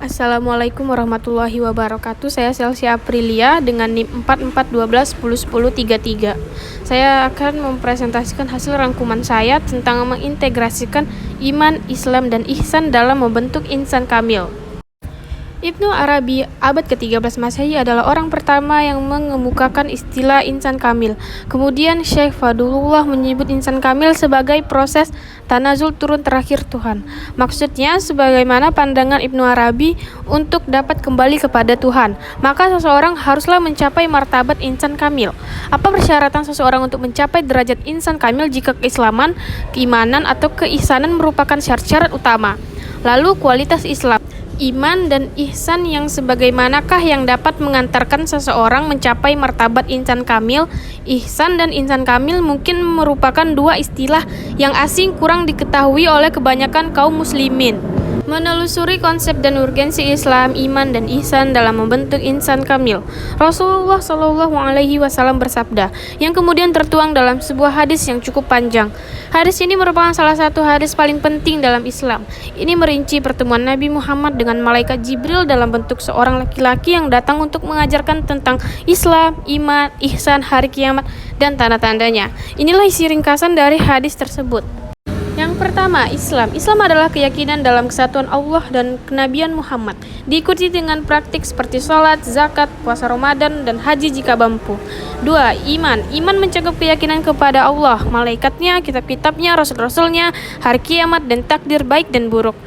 Assalamualaikum warahmatullahi wabarakatuh. Saya Celsia Aprilia dengan NIM 4412101033. Saya akan mempresentasikan hasil rangkuman saya tentang mengintegrasikan iman, Islam, dan ihsan dalam membentuk insan kamil. Ibnu Arabi abad ke-13 Masehi adalah orang pertama yang mengemukakan istilah insan kamil. Kemudian Syekh Fadlullah menyebut insan kamil sebagai proses tanazul turun terakhir Tuhan. Maksudnya, sebagaimana pandangan Ibnu Arabi, untuk dapat kembali kepada Tuhan, maka seseorang haruslah mencapai martabat insan kamil. Apa persyaratan seseorang untuk mencapai derajat insan kamil jika keislaman, keimanan, atau keihsanan merupakan syarat-syarat utama? Lalu kualitas Islam, iman, dan ihsan yang sebagaimanakah yang dapat mengantarkan seseorang mencapai martabat insan kamil? Ihsan dan insan kamil mungkin merupakan dua istilah yang asing, kurang diketahui oleh kebanyakan kaum muslimin. Menelusuri konsep dan urgensi Islam, iman, dan ihsan dalam membentuk insan kamil, Rasulullah SAW bersabda, yang kemudian tertuang dalam sebuah hadis yang cukup panjang. Hadis ini merupakan salah satu hadis paling penting dalam Islam. Ini merinci pertemuan Nabi Muhammad dengan malaikat Jibril dalam bentuk seorang laki-laki yang datang untuk mengajarkan tentang Islam, iman, ihsan, hari kiamat, dan tanda-tandanya. Inilah isi ringkasan dari hadis tersebut. Yang pertama, Islam. Islam adalah keyakinan dalam kesatuan Allah dan kenabian Muhammad, diikuti dengan praktik seperti sholat, zakat, puasa Ramadan, dan haji jika mampu. 2. Iman. Iman mencakup keyakinan kepada Allah, malaikatnya, kitab-kitabnya, rasul-rasulnya, hari kiamat, dan takdir baik dan buruk.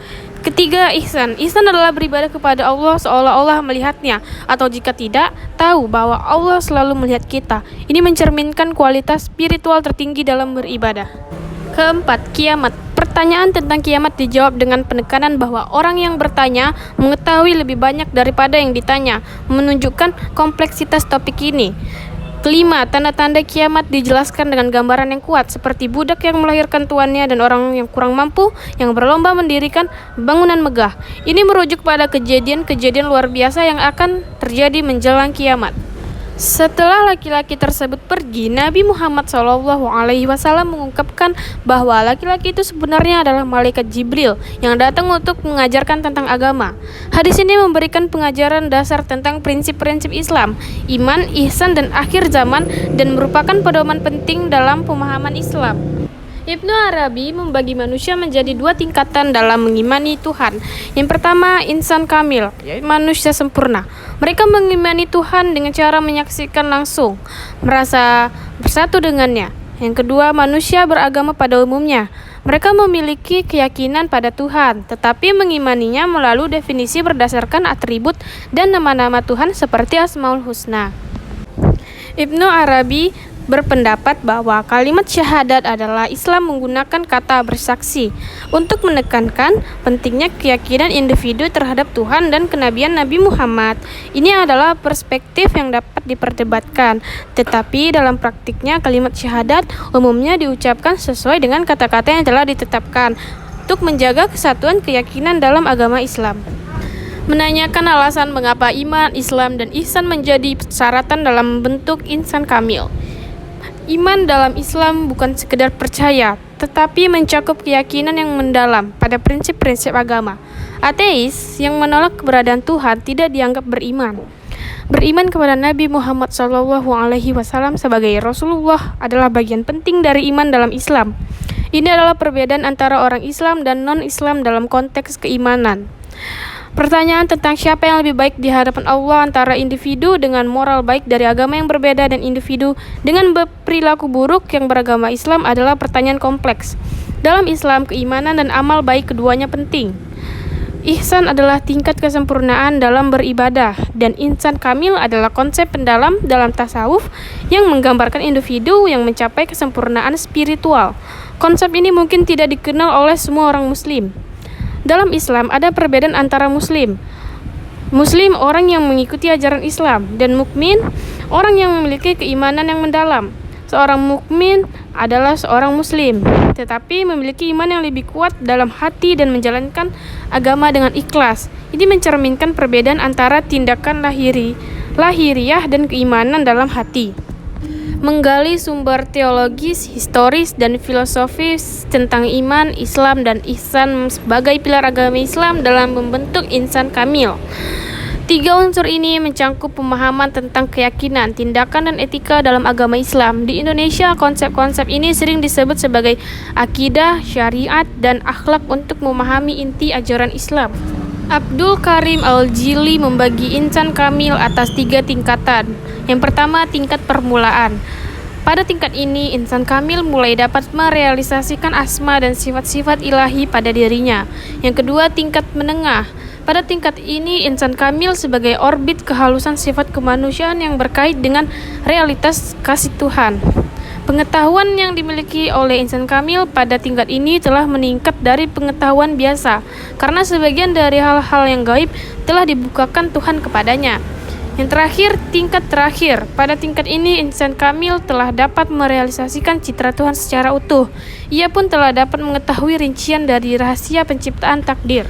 Ketiga, ihsan. Ihsan adalah beribadah kepada Allah seolah-olah melihatnya, atau jika tidak, tahu bahwa Allah selalu melihat kita. Ini mencerminkan kualitas spiritual tertinggi dalam beribadah. Keempat, kiamat. Pertanyaan tentang kiamat dijawab dengan penekanan bahwa orang yang bertanya mengetahui lebih banyak daripada yang ditanya, menunjukkan kompleksitas topik ini. Kelima, tanda-tanda kiamat dijelaskan dengan gambaran yang kuat, seperti budak yang melahirkan tuannya dan orang yang kurang mampu yang berlomba mendirikan bangunan megah. Ini merujuk pada kejadian-kejadian luar biasa yang akan terjadi menjelang kiamat. Setelah laki-laki tersebut pergi, Nabi Muhammad SAW mengungkapkan bahwa laki-laki itu sebenarnya adalah malaikat Jibril yang datang untuk mengajarkan tentang agama. Hadis ini memberikan pengajaran dasar tentang prinsip-prinsip Islam, iman, ihsan, dan akhir zaman, dan merupakan pedoman penting dalam pemahaman Islam. Ibnu Arabi membagi manusia menjadi dua tingkatan dalam mengimani Tuhan. Yang pertama, insan kamil, yaitu manusia sempurna. Mereka mengimani Tuhan dengan cara menyaksikan langsung, merasa bersatu dengannya. Yang kedua, manusia beragama pada umumnya. Mereka memiliki keyakinan pada Tuhan, tetapi mengimaninya melalui definisi berdasarkan atribut dan nama-nama Tuhan seperti Asmaul Husna. Ibnu Arabi berpendapat bahwa kalimat syahadat adalah Islam menggunakan kata bersaksi untuk menekankan pentingnya keyakinan individu terhadap Tuhan dan kenabian Nabi Muhammad. Ini adalah perspektif yang dapat diperdebatkan, tetapi dalam praktiknya kalimat syahadat umumnya diucapkan sesuai dengan kata-kata yang telah ditetapkan untuk menjaga kesatuan keyakinan dalam agama Islam. Menanyakan alasan mengapa iman, Islam, dan ihsan menjadi persyaratan dalam bentuk insan kamil. Iman dalam Islam bukan sekedar percaya, tetapi mencakup keyakinan yang mendalam pada prinsip-prinsip agama. Ateis yang menolak keberadaan Tuhan tidak dianggap beriman. Beriman kepada Nabi Muhammad SAW sebagai Rasulullah adalah bagian penting dari iman dalam Islam. Ini adalah perbedaan antara orang Islam dan non-Islam dalam konteks keimanan. Pertanyaan tentang siapa yang lebih baik di hadapan Allah antara individu dengan moral baik dari agama yang berbeda dan individu dengan perilaku buruk yang beragama Islam adalah pertanyaan kompleks. Dalam Islam, keimanan dan amal baik keduanya penting. Ihsan adalah tingkat kesempurnaan dalam beribadah, dan insan kamil adalah konsep pendalam dalam tasawuf yang menggambarkan individu yang mencapai kesempurnaan spiritual. Konsep ini mungkin tidak dikenal oleh semua orang muslim. Dalam Islam ada perbedaan antara Muslim orang yang mengikuti ajaran Islam, dan mukmin, orang yang memiliki keimanan yang mendalam. Seorang mukmin adalah seorang Muslim, tetapi memiliki iman yang lebih kuat dalam hati dan menjalankan agama dengan ikhlas. Ini mencerminkan perbedaan antara tindakan lahiriah dan keimanan dalam hati. menggali sumber teologis, historis, dan filosofis tentang iman, Islam, dan ihsan sebagai pilar agama Islam dalam membentuk insan kamil. 3 unsur ini mencangkup pemahaman tentang keyakinan, tindakan, dan etika dalam agama Islam. Di Indonesia, konsep-konsep ini sering disebut sebagai akidah, syariat, dan akhlak untuk memahami inti ajaran Islam. Abdul Karim Al-Jili membagi insan kamil atas 3 tingkatan. Yang pertama, tingkat permulaan. Pada tingkat ini, insan kamil mulai dapat merealisasikan asma dan sifat-sifat ilahi pada dirinya. Yang kedua, tingkat menengah. Pada tingkat ini, insan kamil sebagai orbit kehalusan sifat kemanusiaan yang berkait dengan realitas kasih Tuhan. Pengetahuan yang dimiliki oleh insan kamil pada tingkat ini telah meningkat dari pengetahuan biasa, karena sebagian dari hal-hal yang gaib telah dibukakan Tuhan kepadanya. Yang terakhir, tingkat terakhir. Pada tingkat ini, insan kamil telah dapat merealisasikan citra Tuhan secara utuh. Ia pun telah dapat mengetahui rincian dari rahasia penciptaan takdir.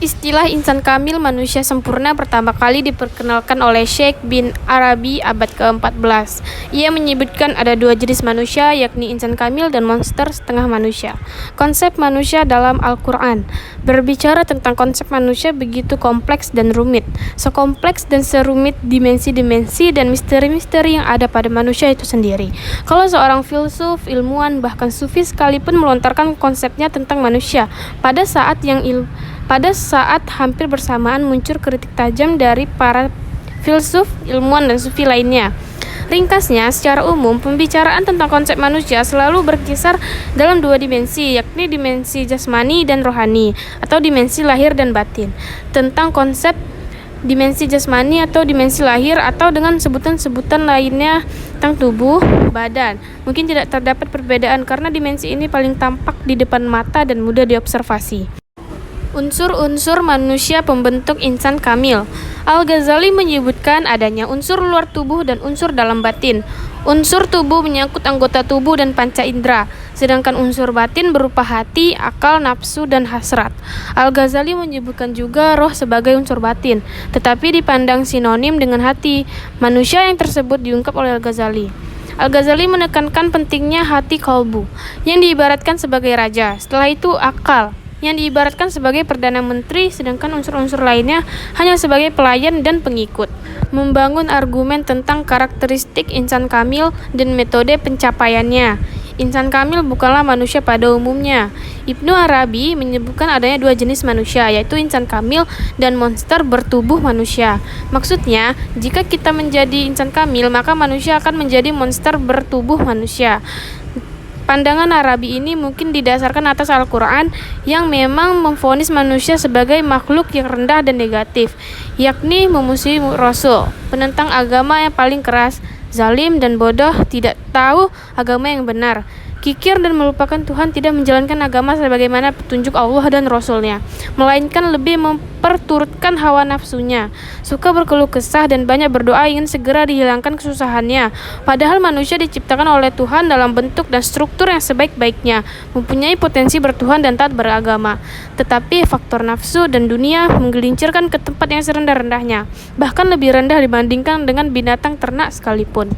Istilah insan kamil manusia sempurna pertama kali diperkenalkan oleh Syekh bin Arabi abad ke-14. Ia menyebutkan ada 2 jenis manusia, yakni insan kamil dan monster setengah manusia. Konsep manusia dalam Al-Quran berbicara tentang konsep manusia begitu kompleks dan rumit. Sekompleks dan serumit dimensi-dimensi dan misteri-misteri yang ada pada manusia itu sendiri. Kalau seorang filsuf, ilmuwan, bahkan sufi sekalipun melontarkan konsepnya tentang manusia, pada saat hampir bersamaan muncul kritik tajam dari para filsuf, ilmuwan, dan sufi lainnya. Ringkasnya, secara umum, pembicaraan tentang konsep manusia selalu berkisar dalam 2 dimensi, yakni dimensi jasmani dan rohani, atau dimensi lahir dan batin. Tentang konsep dimensi jasmani atau dimensi lahir, atau dengan sebutan-sebutan lainnya tentang tubuh, badan, mungkin tidak terdapat perbedaan karena dimensi ini paling tampak di depan mata dan mudah diobservasi. Unsur-unsur manusia pembentuk insan kamil. Al-Ghazali menyebutkan adanya unsur luar tubuh dan unsur dalam batin. Unsur tubuh menyangkut anggota tubuh dan panca indera, sedangkan unsur batin berupa hati, akal, nafsu, dan hasrat. Al-Ghazali menyebutkan juga roh sebagai unsur batin, tetapi dipandang sinonim dengan hati. Manusia yang tersebut diungkap oleh Al-Ghazali. Al-Ghazali menekankan pentingnya hati kalbu, yang diibaratkan sebagai raja. Setelah itu akal, yang diibaratkan sebagai Perdana Menteri, sedangkan unsur-unsur lainnya hanya sebagai pelayan dan pengikut. Membangun argumen tentang karakteristik insan kamil dan metode pencapaiannya. Insan kamil bukanlah manusia pada umumnya. Ibnu Arabi menyebutkan adanya 2 jenis manusia, yaitu insan kamil dan monster bertubuh manusia. Maksudnya, jika kita menjadi insan kamil, maka manusia akan menjadi monster bertubuh manusia. Pandangan Arabi ini mungkin didasarkan atas Al-Quran yang memang memvonis manusia sebagai makhluk yang rendah dan negatif, yakni memusuhi Rasul, penentang agama yang paling keras, zalim dan bodoh, tidak tahu agama yang benar, kikir dan melupakan Tuhan, tidak menjalankan agama sebagaimana petunjuk Allah dan Rasul-Nya, melainkan lebih memperturutkan hawa nafsunya, suka berkeluh kesah dan banyak berdoa ingin segera dihilangkan kesusahannya. Padahal manusia diciptakan oleh Tuhan dalam bentuk dan struktur yang sebaik-baiknya, mempunyai potensi bertuhan dan taat beragama. Tetapi faktor nafsu dan dunia menggelincirkan ke tempat yang serendah-rendahnya, bahkan lebih rendah dibandingkan dengan binatang ternak sekalipun.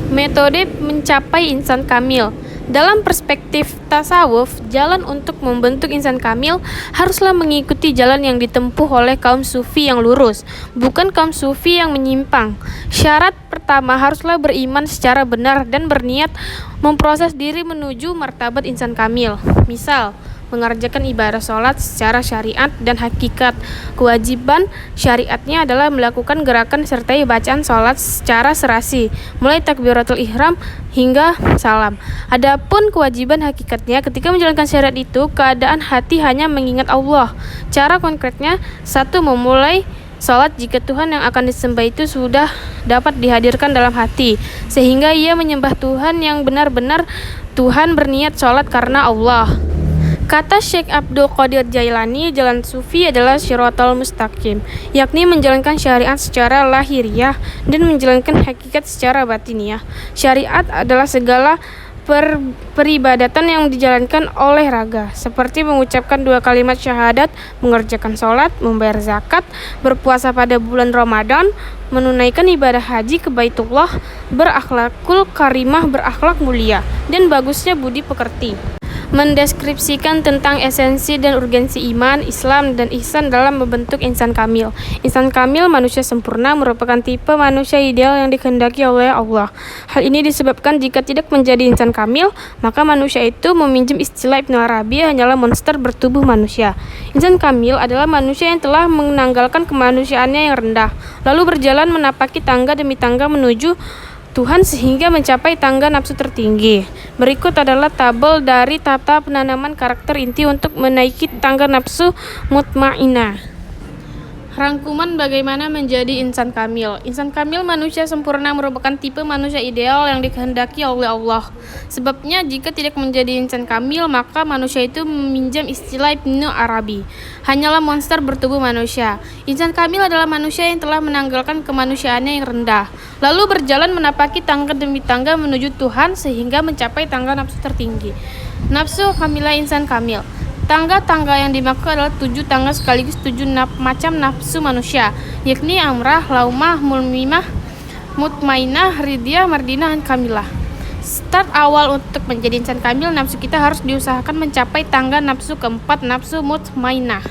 Metode mencapai insan kamil. Dalam perspektif tasawuf, jalan untuk membentuk insan kamil haruslah mengikuti jalan yang ditempuh oleh kaum sufi yang lurus, bukan kaum sufi yang menyimpang. Syarat pertama haruslah beriman secara benar dan berniat memproses diri menuju martabat insan kamil. Misal, mengerjakan ibadah sholat secara syariat dan hakikat. Kewajiban syariatnya adalah melakukan gerakan sertai bacaan sholat secara serasi, mulai takbiratul ihram hingga salam. Adapun kewajiban hakikatnya, ketika menjalankan syariat itu, keadaan hati hanya mengingat Allah. Cara konkretnya, 1. Memulai sholat jika Tuhan yang akan disembah itu sudah dapat dihadirkan dalam hati, sehingga ia menyembah Tuhan yang benar-benar. Tuhan berniat sholat karena Allah. Kata Syekh Abdul Qadir Jailani, jalan sufi adalah syiratal mustaqim, yakni menjalankan syariat secara lahiriah dan menjalankan hakikat secara batiniah. Syariat adalah segala peribadatan yang dijalankan oleh raga, seperti mengucapkan 2 kalimat syahadat, mengerjakan sholat, membayar zakat, berpuasa pada bulan Ramadan, menunaikan ibadah haji ke Baitullah, berakhlakul karimah, berakhlak mulia, dan bagusnya budi pekerti. Mendeskripsikan tentang esensi dan urgensi iman, Islam, dan ihsan dalam membentuk insan kamil. Insan kamil, manusia sempurna, merupakan tipe manusia ideal yang dikehendaki oleh Allah. Hal ini disebabkan jika tidak menjadi insan kamil, maka manusia itu, meminjam istilah Ibnu Arabi, hanyalah monster bertubuh manusia. Insan kamil adalah manusia yang telah menanggalkan kemanusiaannya yang rendah, lalu berjalan menapaki tangga demi tangga menuju Tuhan sehingga mencapai tangga nafsu tertinggi. Berikut adalah tabel dari tata penanaman karakter inti untuk menaiki tangga nafsu mutmainah. Rangkuman bagaimana menjadi insan kamil. Insan kamil, manusia sempurna, merupakan tipe manusia ideal yang dikehendaki oleh Allah. Sebabnya jika tidak menjadi insan kamil, maka manusia itu, meminjam istilah Ibnu Arabi, hanyalah monster bertubuh manusia. Insan kamil adalah manusia yang telah menanggalkan kemanusiaannya yang rendah, lalu berjalan menapaki tangga demi tangga menuju Tuhan sehingga mencapai tangga nafsu tertinggi. Nafsu kamilah insan kamil. Tangga-tangga yang dimaksud adalah 7 tangga sekaligus 7 macam nafsu manusia, yakni amrah, laumah, mulmimah, mutmainah, ridiyah, mardinah, dan kamilah. Start awal untuk menjadi insan kamil, nafsu kita harus diusahakan mencapai tangga nafsu keempat, nafsu mutmainah.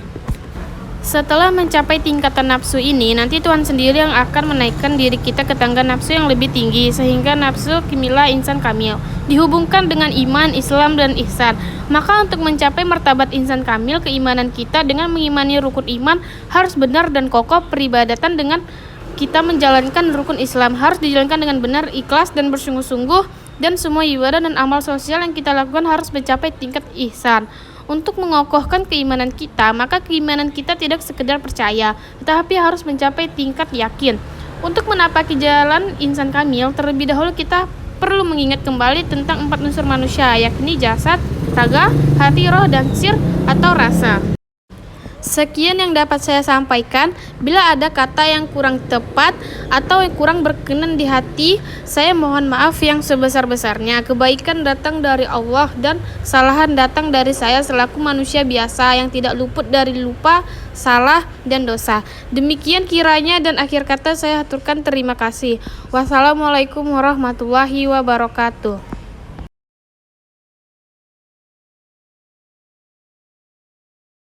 Setelah mencapai tingkatan nafsu ini, nanti Tuhan sendiri yang akan menaikkan diri kita ke tangga nafsu yang lebih tinggi, sehingga nafsu kimilah insan kamil dihubungkan dengan iman, Islam, dan ihsan. Maka untuk mencapai martabat insan kamil, keimanan kita dengan mengimani rukun iman harus benar dan kokoh. Peribadatan dengan kita menjalankan rukun Islam harus dijalankan dengan benar, ikhlas, dan bersungguh-sungguh. Dan semua ibadah dan amal sosial yang kita lakukan harus mencapai tingkat ihsan. Untuk mengokohkan keimanan kita, maka keimanan kita tidak sekedar percaya, tetapi harus mencapai tingkat yakin. Untuk menapaki jalan insan kamil, terlebih dahulu kita perlu mengingat kembali tentang 4 unsur manusia, yakni jasad, raga, hati, roh, dan sir atau rasa. Sekian yang dapat saya sampaikan. Bila ada kata yang kurang tepat atau yang kurang berkenan di hati, saya mohon maaf yang sebesar-besarnya. Kebaikan datang dari Allah dan kesalahan datang dari saya selaku manusia biasa yang tidak luput dari lupa, salah, dan dosa. Demikian kiranya, dan akhir kata saya haturkan terima kasih. Wassalamualaikum warahmatullahi wabarakatuh.